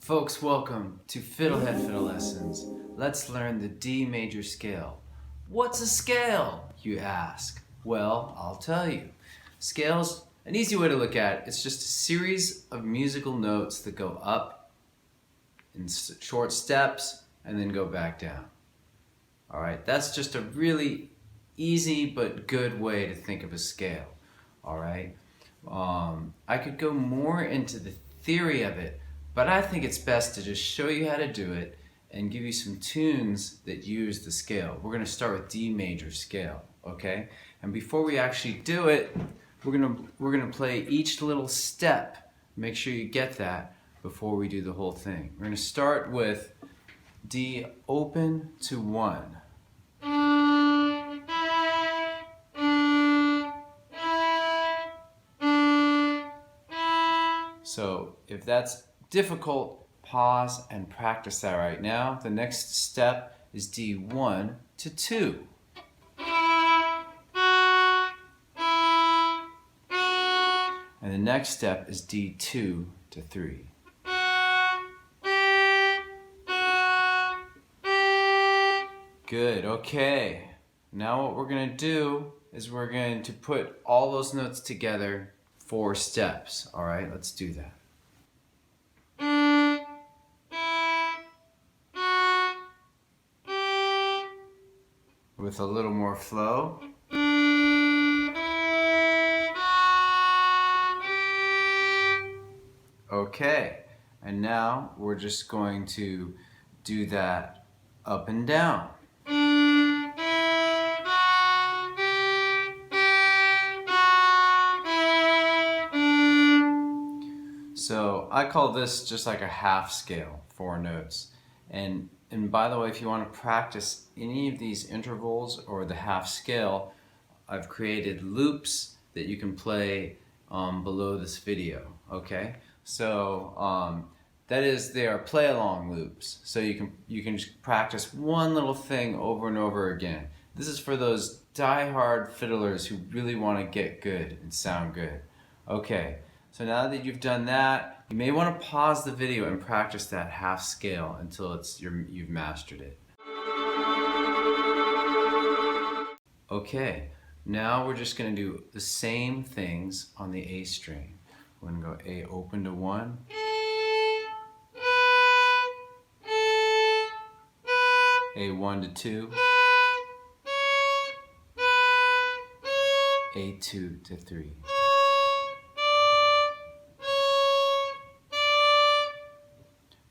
Folks, welcome to FiddleHed Fiddle Lessons. Let's learn the D major scale. What's a scale, you ask? Well, I'll tell you. Scales, an easy way to look at it, it's just a series of musical notes that go up in short steps and then go back down. All right, that's just a really easy but good way to think of a scale. All right, I could go more into the theory of it, but I think it's best to just show you how to do it and give you some tunes that use the scale. We're going to start with D major scale, okay? And before we actually do it, we're going to play each little step. Make sure you get that before we do the whole thing. We're going to start with D open to 1. So if that's difficult, pause and practice that right now. The next step is D1 to 2. And the next step is D2 to 3. Good, okay. Now what we're going to do is we're going to put all those notes together 4 steps. All right, let's do that. With a little more flow. Okay, and now we're just going to do that up and down. So I call this just like a half scale, 4 notes. And by the way, if you want to practice any of these intervals or the half scale, I've created loops that you can play below this video, okay? So that is, they are play-along loops. So you can just practice one little thing over and over again. This is for those die-hard fiddlers who really want to get good and sound good. Okay, so now that you've done that, you may want to pause the video and practice that half scale until you've mastered it. Okay, now we're just going to do the same things on the A string. We're going to go A open to 1. A1 to 2. A2 to 3.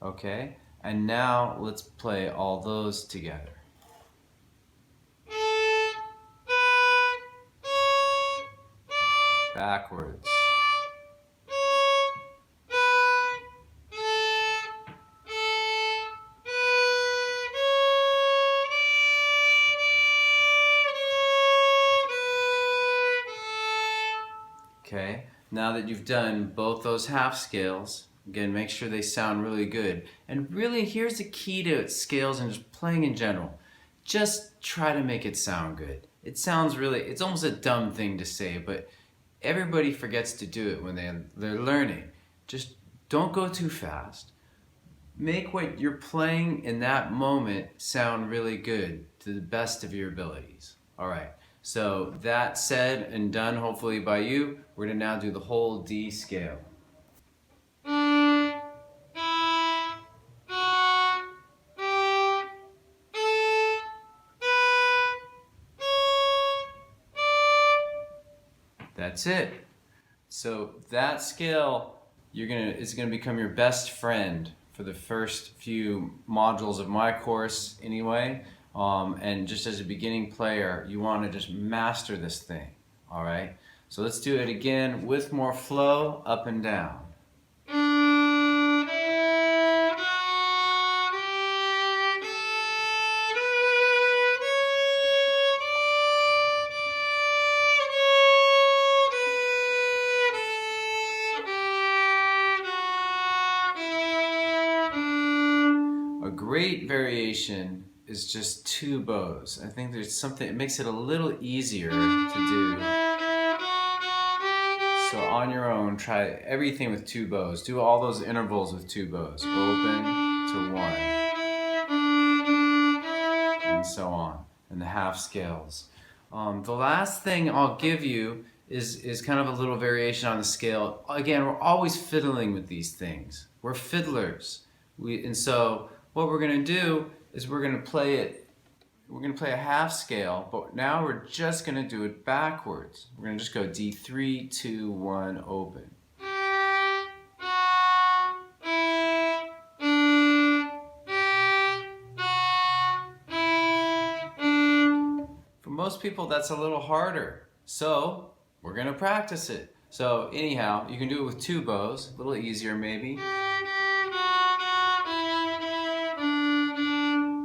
Okay, and now let's play all those together. Backwards. Okay, now that you've done both those half scales, again, make sure they sound really good. And really, here's the key to scales and just playing in general. Just try to make it sound good. It sounds really, it's almost a dumb thing to say, but everybody forgets to do it when they're learning. Just don't go too fast. Make what you're playing in that moment sound really good to the best of your abilities. All right, so that said and done hopefully by you, we're gonna now do the whole D scale. That's it. So that scale is gonna become your best friend for the first few modules of my course anyway. And just as a beginning player, you want to just master this thing. All right. So let's do it again with more flow, up and down. A great variation is just 2 bows. I think there's something, it makes it a little easier to do. So on your own, try everything with 2 bows. Do all those intervals with 2 bows. Open to 1. And so on. And the half scales. The last thing I'll give you is kind of a little variation on the scale. Again, we're always fiddling with these things. We're fiddlers. And so what we're going to do is we're going to play it. We're going to play a half scale, but now we're just going to do it backwards. We're going to just go D3, 2, 1, open. For most people, that's a little harder. So we're going to practice it. So anyhow, you can do it with 2 bows, a little easier maybe.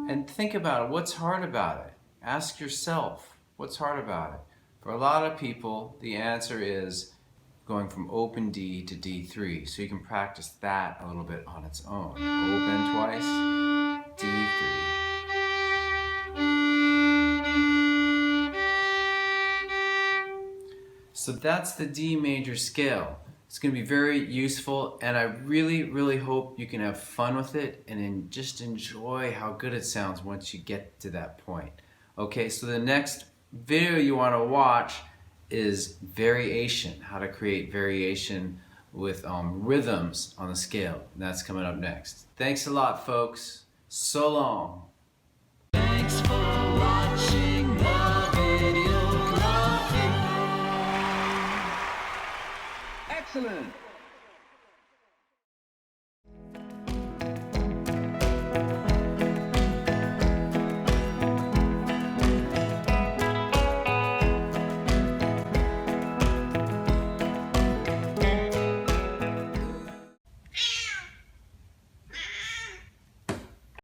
And think about it. What's hard about it? Ask yourself, what's hard about it? For a lot of people, the answer is going from open D to D3. So you can practice that a little bit on its own. Open twice, D3. So that's the D major scale. It's going to be very useful, and I really, really hope you can have fun with it and just enjoy how good it sounds once you get to that point. Okay, so the next video you want to watch is variation, how to create variation with rhythms on the scale. And that's coming up next. Thanks a lot, folks. So long. Thanks for watching.